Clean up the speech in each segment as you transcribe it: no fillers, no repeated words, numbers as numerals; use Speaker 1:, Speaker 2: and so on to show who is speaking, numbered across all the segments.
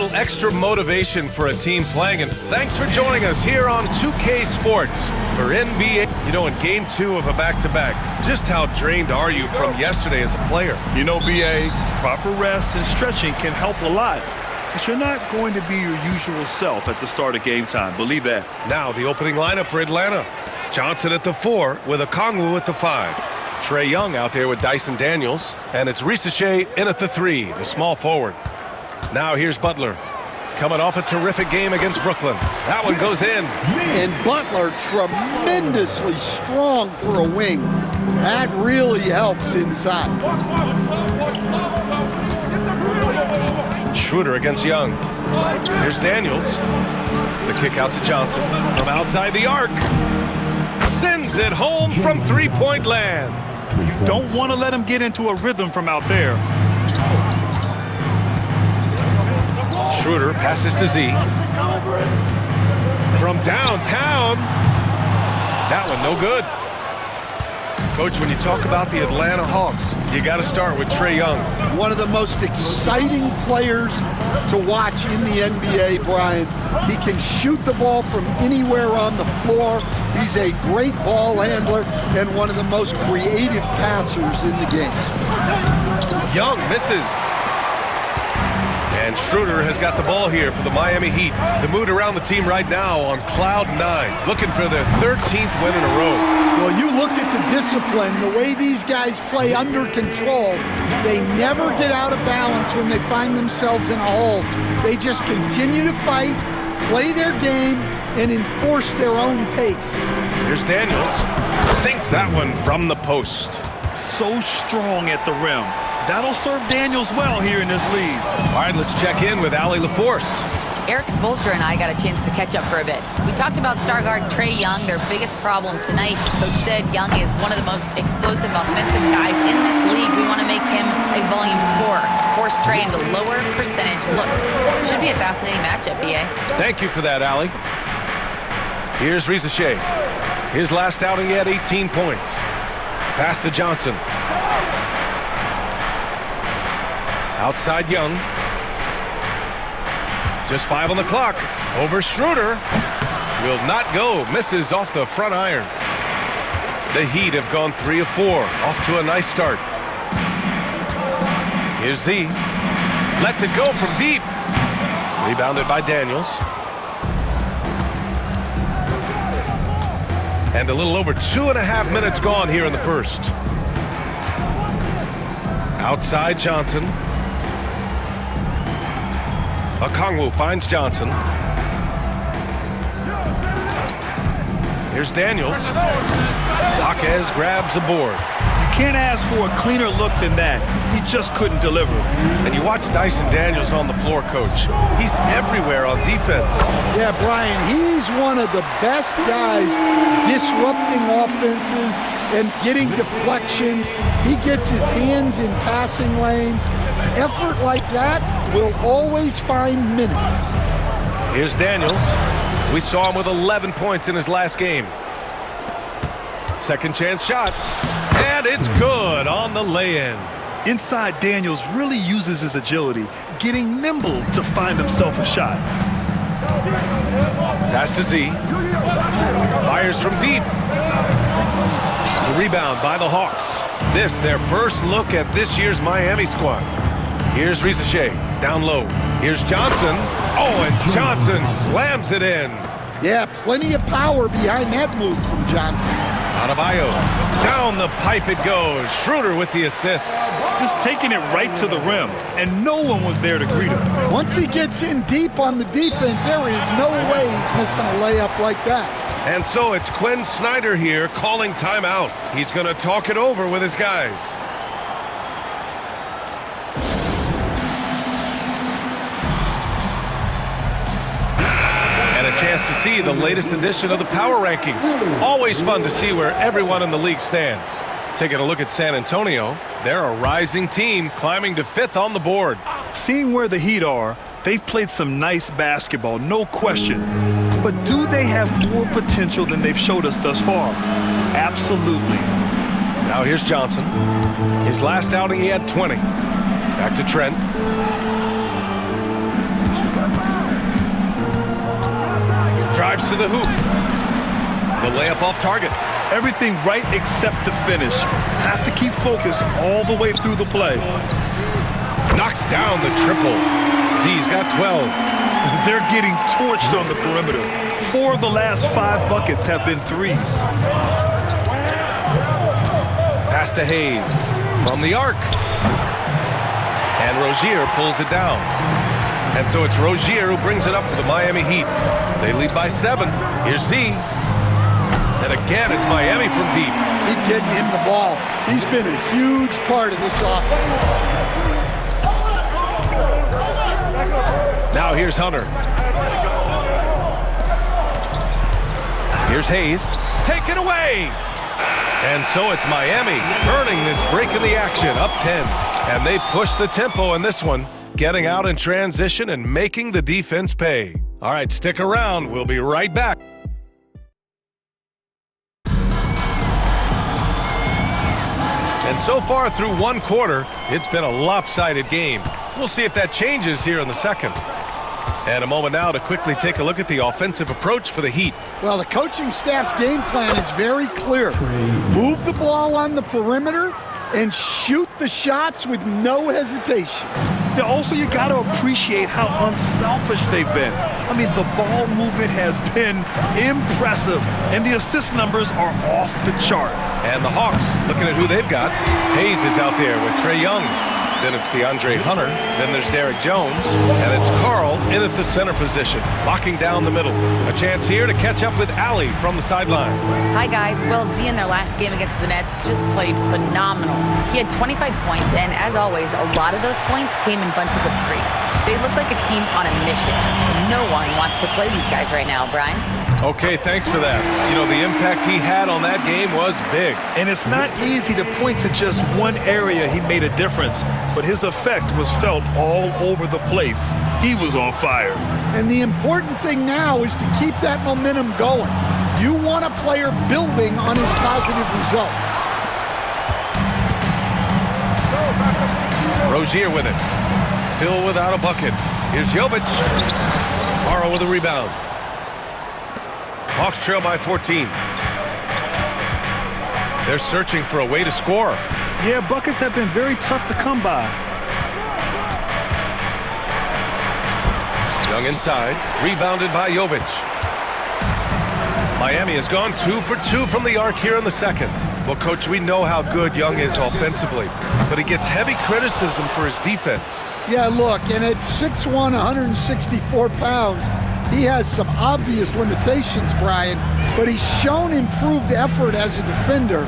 Speaker 1: little extra motivation for a team playing, and thanks for joining us here on 2K Sports for NBA. You know, in Game 2 of a back-to-back, just how drained are you from yesterday as a player?
Speaker 2: You know, BA, proper rest and stretching can help a lot. But you're not going to be your usual self at the start of game time. Believe that.
Speaker 1: Now the opening lineup for Atlanta. Johnson at the 4 with Okongwu at the 5. Trae Young out there with Dyson Daniels. And it's Risacher in at the 3, the small forward. Now here's Butler. Coming off a terrific game against Brooklyn. That one goes in.
Speaker 3: And Butler tremendously strong for a wing. That really helps inside.
Speaker 1: Schroeder against Young. Here's Daniels. The kick out to Johnson from outside the arc. Sends it home from three-point land.
Speaker 2: You don't want to let him get into a rhythm from out there.
Speaker 1: Schroeder passes to Z. From downtown. That one no good. Coach, when you talk about the Atlanta Hawks, you got to start with Trae Young.
Speaker 3: One of the most exciting players to watch in the NBA, Brian. He can shoot the ball from anywhere on the floor. He's a great ball handler and one of the most creative passers in the game.
Speaker 1: Young misses. And Schroeder has got the ball here for the Miami Heat. The mood around the team right now on cloud 9, looking for their 13th win in a row.
Speaker 3: Well, you look at the discipline, the way these guys play under control. They never get out of balance when they find themselves in a hole. They just continue to fight, play their game, and enforce their own pace.
Speaker 1: Here's Daniels. Sinks that one from the post.
Speaker 2: So strong at the rim. That'll serve Daniels well here in this league.
Speaker 1: All right, let's check in with Allie LaForce.
Speaker 4: Eric Spoelstra and I got a chance to catch up for a bit. We talked about star guard Trae Young, their biggest problem tonight. Coach said Young is one of the most explosive offensive guys in this league. We want to make him a volume scorer. Force Trae into lower percentage looks. Should be a fascinating matchup, BA.
Speaker 1: Thank you for that, Allie. Here's Risacher. His last outing, he had 18 points. Pass to Johnson. Outside Young. Just 5 on the clock. Over Schroeder. Will not go. Misses off the front iron. The Heat have gone 3 of 4. Off to a nice start. Here's Z. Lets it go from deep. Rebounded by Daniels. And a little over 2.5 minutes gone here in the first. Outside Johnson. Okongwu finds Johnson. Here's Daniels. Jaquez grabs the board.
Speaker 2: You can't ask for a cleaner look than that. He just couldn't deliver.
Speaker 1: And you watch Dyson Daniels on the floor, Coach. He's everywhere on defense.
Speaker 3: Yeah, Brian, he's one of the best guys disrupting offenses and getting deflections. He gets his hands in passing lanes. Effort like that will always find minutes.
Speaker 1: Here's Daniels. We saw him with 11 points in his last game. Second chance shot. And it's good on the lay-in.
Speaker 2: Inside, Daniels really uses his agility, getting nimble to find himself a shot.
Speaker 1: Pass to Z. Fires from deep. The rebound by the Hawks. This, their first look at this year's Miami squad. Here's Risacher, down low. Here's Johnson. Oh, and Johnson slams it in.
Speaker 3: Yeah, plenty of power behind that move from Johnson.
Speaker 1: Adebayo, down the pipe it goes. Schroeder with the assist.
Speaker 2: Just taking it right to the rim, and no one was there to greet him.
Speaker 3: Once he gets in deep on the defense, there is no way he's missing a layup like that.
Speaker 1: And so it's Quinn Snyder here calling timeout. He's going to talk it over with his guys. And a chance to see the latest edition of the Power Rankings. Always fun to see where everyone in the league stands. Taking a look at San Antonio, they're a rising team climbing to 5th on the board.
Speaker 2: Seeing where the Heat are, they've played some nice basketball, no question. But do they have more potential than they've showed us thus far? Absolutely.
Speaker 1: Now here's Johnson. His last outing, he had 20. Back to Trent. to the hoop. The layup off target.
Speaker 2: Everything right except the finish. Have to keep focused all the way through the play.
Speaker 1: Knocks down the triple. Z's got 12.
Speaker 2: They're getting torched on the perimeter. 4 of the last 5 buckets have been threes.
Speaker 1: Pass to Hayes from the arc. And Rozier pulls it down. And so it's Rozier who brings it up for the Miami Heat. They lead by 7. Here's Z. And again, it's Miami from deep.
Speaker 3: Keep getting him the ball. He's been a huge part of this offense.
Speaker 1: Now here's Hunter. Here's Hayes. Take it away! And so it's Miami earning this break in the action, up 10. And they push the tempo in this one, getting out in transition and making the defense pay. All right, stick around. We'll be right back. And so far through one quarter, it's been a lopsided game. We'll see if that changes here in the second. And a moment now to quickly take a look at the offensive approach for the Heat.
Speaker 3: Well, the coaching staff's game plan is very clear. Move the ball on the perimeter and shoot the shots with no hesitation.
Speaker 2: Yeah, also, you got to appreciate how unselfish they've been. I mean, the ball movement has been impressive, and the assist numbers are off the chart.
Speaker 1: And the Hawks, looking at who they've got. Hayes is out there with Trae Young. Then it's DeAndre Hunter. Then there's Derek Jones. And it's Karl in at the center position, locking down the middle. A chance here to catch up with Allie from the sideline.
Speaker 4: Hi, guys. Well, Z in their last game against the Nets just played phenomenal. He had 25 points, and as always, a lot of those points came in bunches of 3. They look like a team on a mission. No one wants to play these guys right now, Brian.
Speaker 1: Okay, thanks for that. You know, the impact he had on that game was big.
Speaker 2: And it's not easy to point to just one area he made a difference, but his effect was felt all over the place. He was on fire.
Speaker 3: And the important thing now is to keep that momentum going. You want a player building on his positive results.
Speaker 1: Rozier with it. Still without a bucket. Here's Jovic. Karl with a rebound. Hawks trail by 14. They're searching for a way to score.
Speaker 2: Yeah, buckets have been very tough to come by.
Speaker 1: Young inside, rebounded by Jovic. Miami has gone 2 for 2 from the arc here in the second. Well, Coach, we know how good Young is offensively, but he gets heavy criticism for his defense.
Speaker 3: Yeah, look, and at 6'1", 164 pounds, he has some obvious limitations, Brian, but he's shown improved effort as a defender,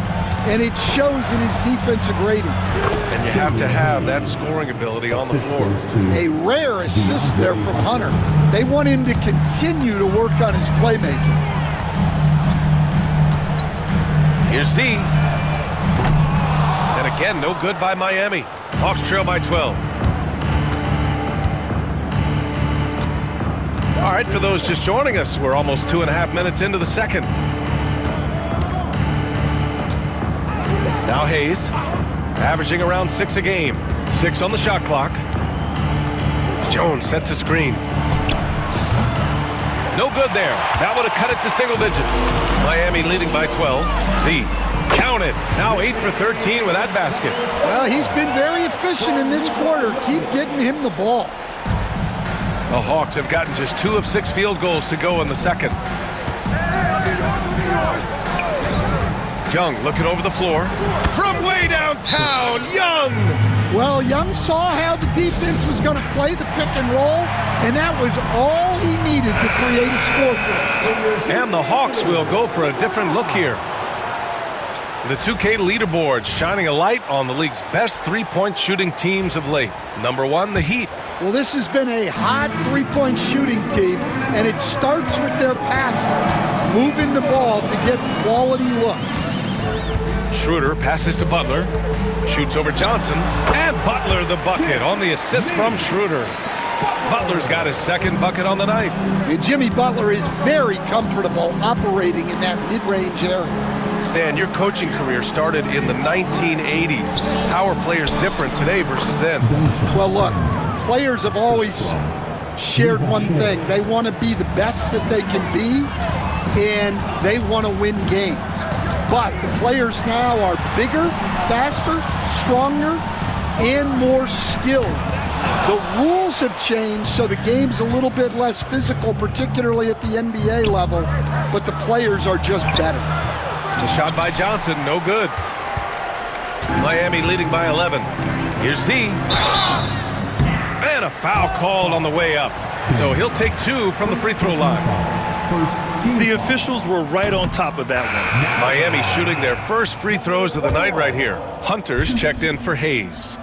Speaker 3: and it shows in his defensive rating.
Speaker 1: And you have to have that scoring ability on the floor.
Speaker 3: A rare assist there from Hunter. They want him to continue to work on his playmaking.
Speaker 1: Here's Z. And again, no good by Miami. Hawks trail by 12. All right, for those just joining us, we're almost 2.5 minutes into the second. Now Hayes, averaging around 6 a game. 6 on the shot clock. Jones sets a screen. No good there. That would have cut it to single digits. Miami leading by 12. Z, count it. Now 8 for 13 with that basket.
Speaker 3: Well, he's been very efficient in this quarter. Keep getting him the ball.
Speaker 1: The Hawks have gotten just 2 of 6 field goals to go in the second. Young looking over the floor. From way downtown, Young!
Speaker 3: Well, Young saw how the defense was going to play the pick and roll, and that was all he needed to create a score for us.
Speaker 1: And the Hawks will go for a different look here. The 2K leaderboard shining a light on the league's best three-point shooting teams of late. Number 1, the Heat.
Speaker 3: Well, this has been a hot three-point shooting team, and it starts with their passing, moving the ball to get quality looks.
Speaker 1: Schroeder passes to Butler, shoots over Johnson, and Butler the bucket on the assist from Schroeder. Butler's got his second bucket on the night.
Speaker 3: And Jimmy Butler is very comfortable operating in that mid-range area.
Speaker 1: Stan, your coaching career started in the 1980s. How are players different today versus then?
Speaker 3: Well, look, players have always shared one thing. They want to be the best that they can be, and they want to win games. But the players now are bigger, faster, stronger, and more skilled. The rules have changed, so the game's a little bit less physical, particularly at the NBA level, but the players are just better.
Speaker 1: The shot by Johnson, no good. Miami leading by 11. Here's Z. And a foul called on the way up. So he'll take 2 from the free throw line.
Speaker 2: The officials were right on top of that one.
Speaker 1: Miami shooting their first free throws of the night right here. Hunters checked in for Hayes.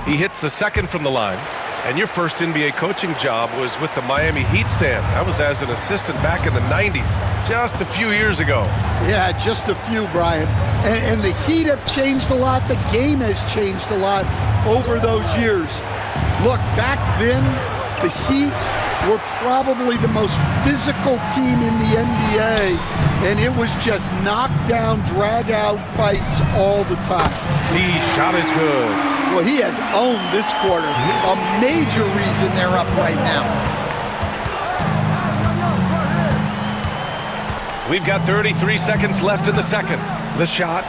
Speaker 1: He hits the second from the line. And your first NBA coaching job was with the Miami Heat stand. That was as an assistant back in the 90s, just a few years ago.
Speaker 3: Yeah, just a few, Brian. And the Heat have changed a lot. The game has changed a lot over those years. Look, back then, the Heat were probably the most physical team in the NBA, and it was just knockdown, drag-out fights all the time.
Speaker 1: Z shot is good.
Speaker 3: Well, he has owned this quarter. A major reason they're up right now.
Speaker 1: We've got 33 seconds left in the second. The shot.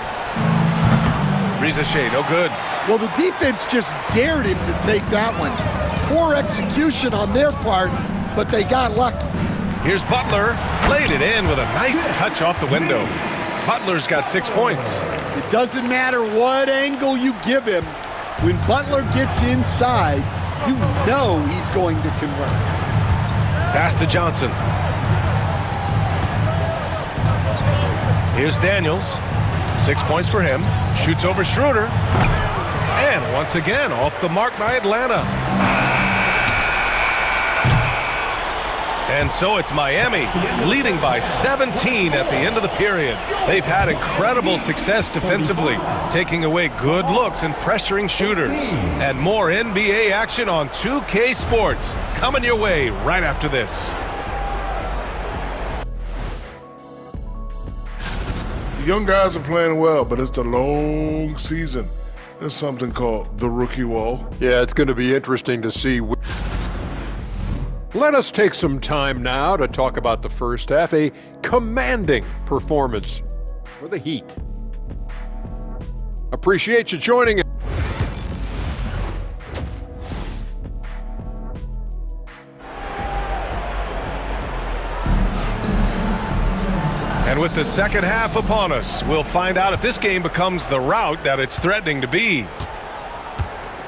Speaker 1: Risacher, no good.
Speaker 3: Well, the defense just dared him to take that one. Poor execution on their part, but they got lucky.
Speaker 1: Here's Butler. Played it in with a nice touch off the window. Butler's got 6 points.
Speaker 3: It doesn't matter what angle you give him. When Butler gets inside, you know he's going to convert.
Speaker 1: Pass to Johnson. Here's Daniels. 6 points for him. Shoots over Schroeder. And once again, off the mark by Atlanta. And so it's Miami leading by 17 at the end of the period. They've had incredible success defensively, taking away good looks and pressuring shooters. And more NBA action on 2K Sports coming your way right after this.
Speaker 5: The young guys are playing well, but it's the long season. There's something called the rookie wall.
Speaker 6: Yeah, it's going to be interesting to see. Let us take some time now to talk about the first half, a commanding performance for the Heat. Appreciate you joining us.
Speaker 1: And with the second half upon us, we'll find out if this game becomes the rout that it's threatening to be.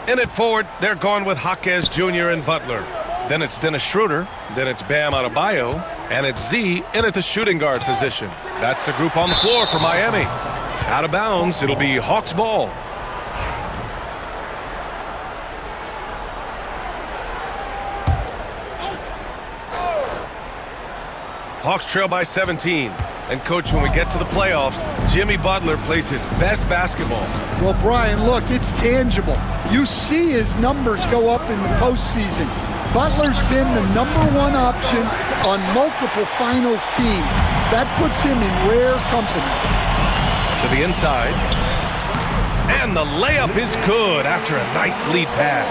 Speaker 1: In it forward, they're gone with Jaquez Jr. and Butler. Then it's Dennis Schroeder, then it's Bam Adebayo, and it's Z in at the shooting guard position. That's the group on the floor for Miami. Out of bounds, it'll be Hawks ball. Hawks trail by 17. And, Coach, when we get to the playoffs, Jimmy Butler plays his best basketball.
Speaker 3: Well, Brian, look, it's tangible. You see his numbers go up in the postseason. Butler's been the #1 option on multiple finals teams. That puts him in rare company.
Speaker 1: To the inside. And the layup is good after a nice lead pass.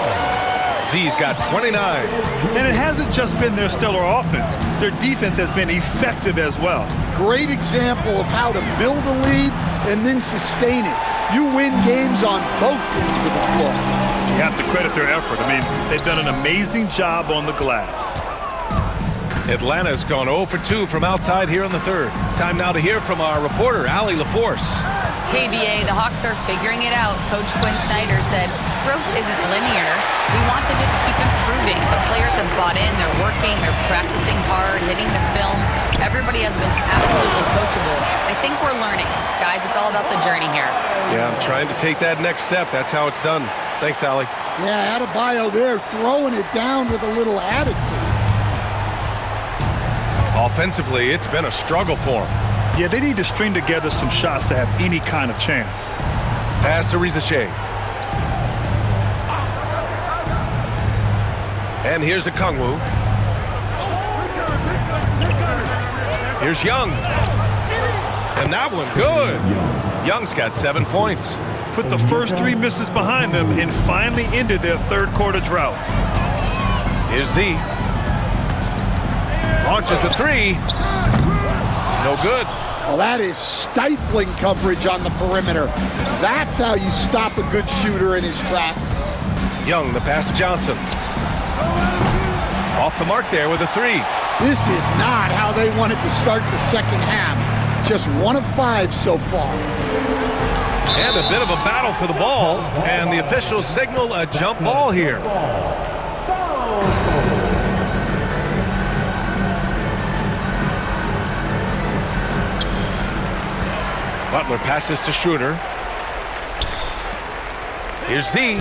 Speaker 1: Z's got 29.
Speaker 2: And it hasn't just been their stellar offense. Their defense has been effective as well.
Speaker 3: Great example of how to build a lead and then sustain it. You win games on both ends of the floor.
Speaker 2: You have to credit their effort. I mean, they've done an amazing job on the glass.
Speaker 1: Atlanta's gone 0 for 2 from outside here in the third. Time now to hear from our reporter, Allie LaForce.
Speaker 4: Hey, BA, the Hawks are figuring it out. Coach Quinn Snyder said, growth isn't linear. We want to just keep improving. The players have bought in. They're working. They're practicing hard, hitting the film. Everybody has been absolutely coachable. I think we're learning. Guys, it's all about the journey here.
Speaker 1: Yeah, I'm trying to take that next step. That's how it's done. Thanks, Allie.
Speaker 3: Yeah, Adebayo there throwing it down with a little attitude.
Speaker 1: Offensively, it's been a struggle for them.
Speaker 2: Yeah, they need to string together some shots to have any kind of chance.
Speaker 1: Pass to Risacher. And here's Okongwu. Here's Young. And that one, good. Young's got 7 points.
Speaker 2: Put the first 3 misses behind them and finally ended their third quarter drought.
Speaker 1: Here's Z. Launches a three. No good.
Speaker 3: Well, that is stifling coverage on the perimeter. That's how you stop a good shooter in his tracks.
Speaker 1: Young, the pass to Johnson. Off the mark there with a three.
Speaker 3: This is not how they wanted to start the second half. Just 1 of 5 so far.
Speaker 1: And a bit of a battle for the ball, and the officials signal a jump ball here. Butler passes to Schroeder. Here's Z.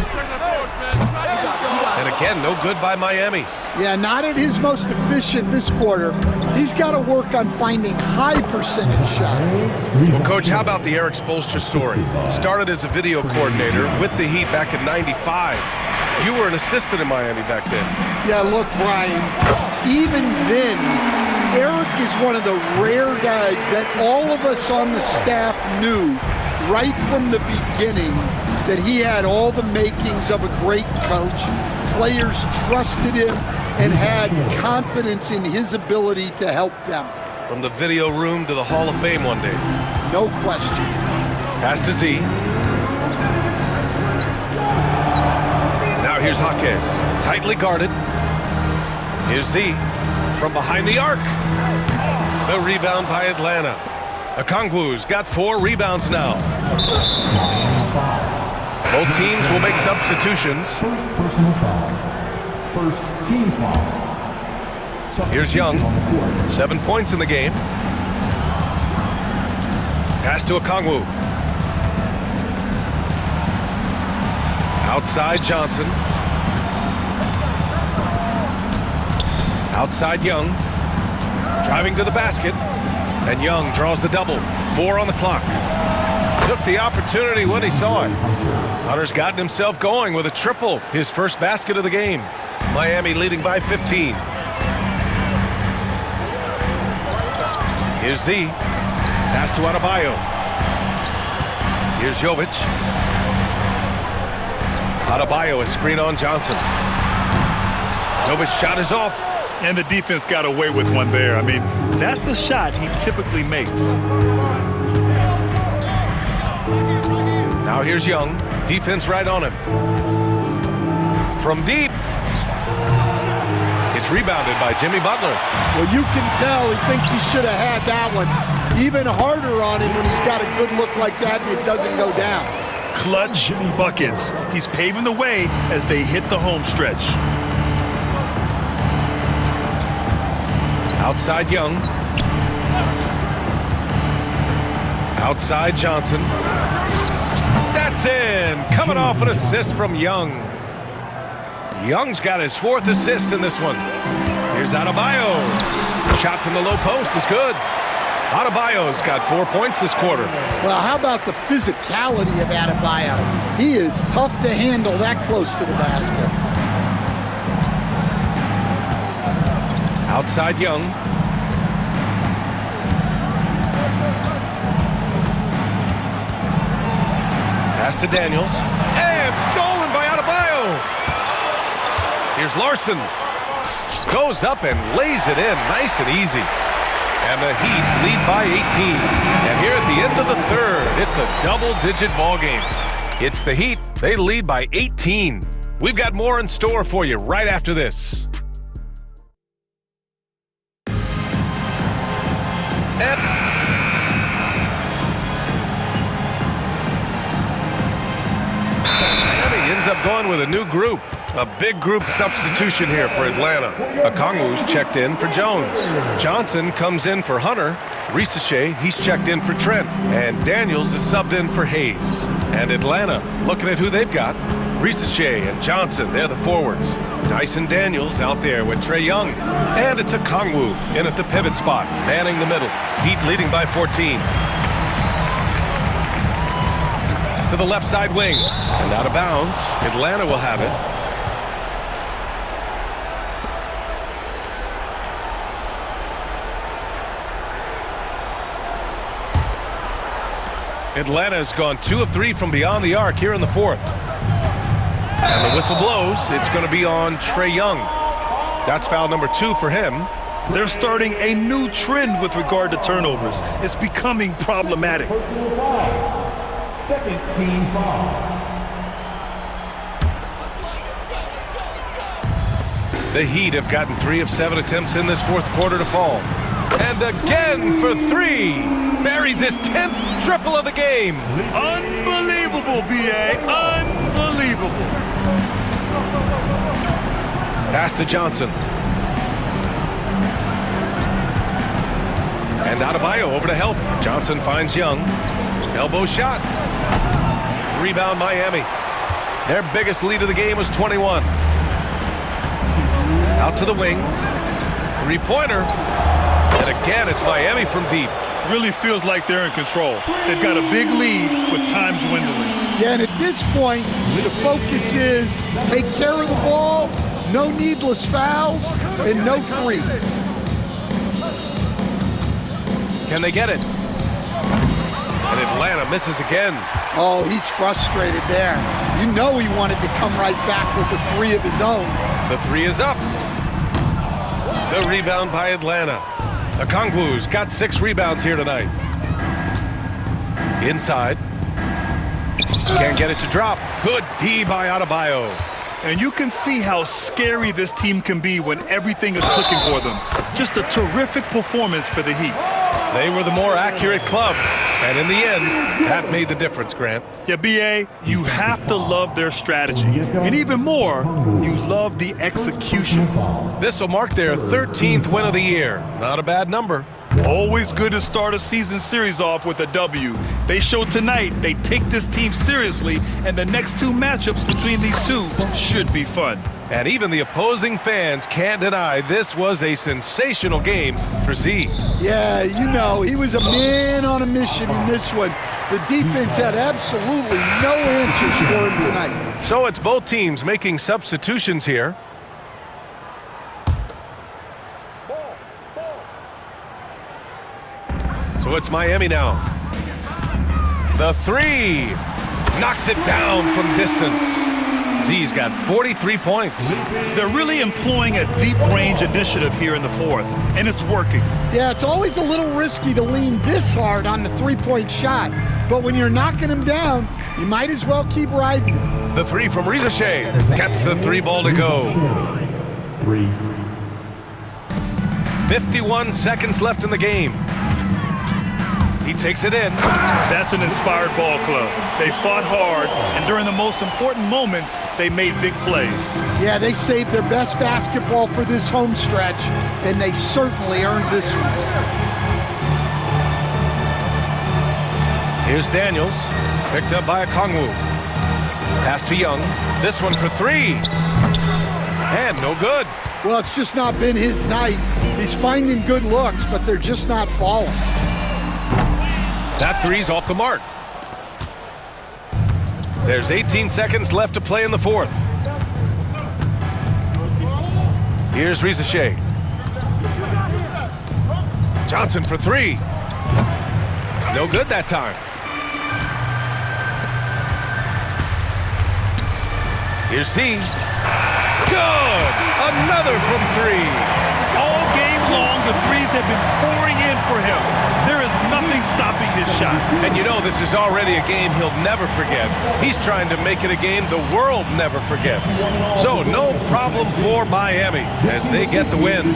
Speaker 1: And again, no good by Miami.
Speaker 3: Yeah, not at his most efficient this quarter. He's got to work on finding high percentage shots.
Speaker 1: Well, Coach, how about the Eric Spoelstra story? Started as a video coordinator with the Heat back in '95. You were an assistant in Miami back then.
Speaker 3: Yeah, look, Brian, even then, Eric is one of the rare guys that all of us on the staff knew right from the beginning that he had all the makings of a great coach. Players trusted him and had confidence in his ability to help them.
Speaker 1: From the video room to the Hall of Fame one day.
Speaker 3: No question.
Speaker 1: Pass to Z. Now here's Jaquez, tightly guarded. Here's Z from behind the arc. The rebound by Atlanta. Okongwu's got 4 rebounds now. Both teams will make substitutions.
Speaker 7: First personal foul. First team foul.
Speaker 1: Here's Young, 7 points in the game. Pass to Okongwu. Outside Johnson. Outside Young. Driving to the basket. And Young draws the double. 4 on the clock. Took the opportunity when he saw it. Hunter's gotten himself going with a triple, his first basket of the game. Miami leading by 15. Here's Z. Pass to Adebayo. Here's Jovic. Adebayo, a screen on Johnson. Jovic's shot is off.
Speaker 2: And the defense got away with one there. I mean, that's a shot he typically makes.
Speaker 1: Now here's Young. Defense right on him. From deep. It's rebounded by Jimmy Butler.
Speaker 3: Well, you can tell he thinks he should have had that one. Even harder on him when he's got a good look like that and it doesn't go down.
Speaker 2: Clutch buckets. He's paving the way as they hit the home stretch.
Speaker 1: Outside Young. Outside Johnson. That's in. Coming off an assist from Young. Young's got his 4th assist in this one. Here's Adebayo. Shot from the low post is good. Adebayo's got 4 points this quarter.
Speaker 3: Well, how about the physicality of Adebayo? He is tough to handle that close to the basket.
Speaker 1: Outside Young. Pass to Daniels. And stolen by Adebayo. Here's Larson. Goes up and lays it in nice and easy. And the Heat lead by 18. And here at the end of the third, it's a double-digit ball game. It's the Heat. They lead by 18. We've got more in store for you right after this. Miami ends up going with a new group. A big group substitution here for Atlanta. Okongwu's checked in for Jones. Johnson comes in for Hunter. Risache, he's checked in for Trent. And Daniels is subbed in for Hayes. And Atlanta, looking at who they've got. Risache and Johnson, they're the forwards. Dyson Daniels out there with Trae Young. And it's Okongwu in at the pivot spot, manning the middle. Heat leading by 14. To the left side wing. And out of bounds. Atlanta will have it. Atlanta has gone 2 of 3 from beyond the arc here in the 4th. And the whistle blows. It's going to be on Trae Young. That's foul number 2 for him.
Speaker 2: They're starting a new trend with regard to turnovers. It's becoming problematic.
Speaker 7: Personal foul. Second team foul.
Speaker 1: The Heat have gotten 3 of 7 attempts in this fourth quarter to fall. And again for 3. Buries his 10th triple of the game.
Speaker 2: Unbelievable, B.A. Unbelievable.
Speaker 1: Pass to Johnson. And Adebayo over to help. Johnson finds Young. Elbow shot. Rebound Miami. Their biggest lead of the game was 21. Out to the wing. Three-pointer. And again, it's Miami from deep.
Speaker 2: Really feels like they're in control. They've got a big lead with time dwindling.
Speaker 3: Yeah, and at this point, the focus is take care of the ball, no needless fouls, and no threes.
Speaker 1: Can they get it? And Atlanta misses again.
Speaker 3: Oh, he's frustrated there. You know he wanted to come right back with the 3 of his own.
Speaker 1: The 3 is up. The rebound by Atlanta. Okongwu's got 6 rebounds here tonight. Inside. Can't get it to drop. Good D by Adebayo.
Speaker 2: And you can see how scary this team can be when everything is clicking for them. Just a terrific performance for the Heat.
Speaker 1: They were the more accurate club. And in the end, that made the difference, Grant.
Speaker 2: Yeah, B.A., you have to love their strategy. And even more, you love the execution.
Speaker 1: This will mark their 13th win of the year. Not a bad number.
Speaker 2: Always good to start a season series off with a W. They showed tonight they take this team seriously, and the next 2 matchups between these two should be fun.
Speaker 1: And even the opposing fans can't deny this was a sensational game for Z.
Speaker 3: Yeah, you know, he was a man on a mission in this one. The defense had absolutely no answers for him tonight.
Speaker 1: So it's both teams making substitutions here. So it's Miami now. The 3 knocks it down from distance. Z's got 43 points.
Speaker 2: They're really employing a deep-range initiative here in the fourth, and it's working.
Speaker 3: Yeah, it's always a little risky to lean this hard on the 3-point shot, but when you're knocking him down, you might as well keep riding it.
Speaker 1: The 3 from Rizachet gets the 3 ball to go.
Speaker 7: 3.
Speaker 1: 51 seconds left in the game. He takes it in.
Speaker 2: That's an inspired ball club. They fought hard, and during the most important moments, they made big plays.
Speaker 3: Yeah, they saved their best basketball for this home stretch, and they certainly earned this one.
Speaker 1: Here's Daniels, picked up by Okongwu. Pass to Young. This one for 3. And no good.
Speaker 3: Well, it's just not been his night. He's finding good looks, but they're just not falling.
Speaker 1: That 3's off the mark. There's 18 seconds left to play in the fourth. Here's Rizachet. Johnson for 3. No good that time. Here's Z. Good! Another from 3.
Speaker 2: All game long, the threes have been pouring in for him. There is nothing stopping his shot.
Speaker 1: And you know this is already a game he'll never forget. He's trying to make it a game the world never forgets. So no problem for Miami as they get the win.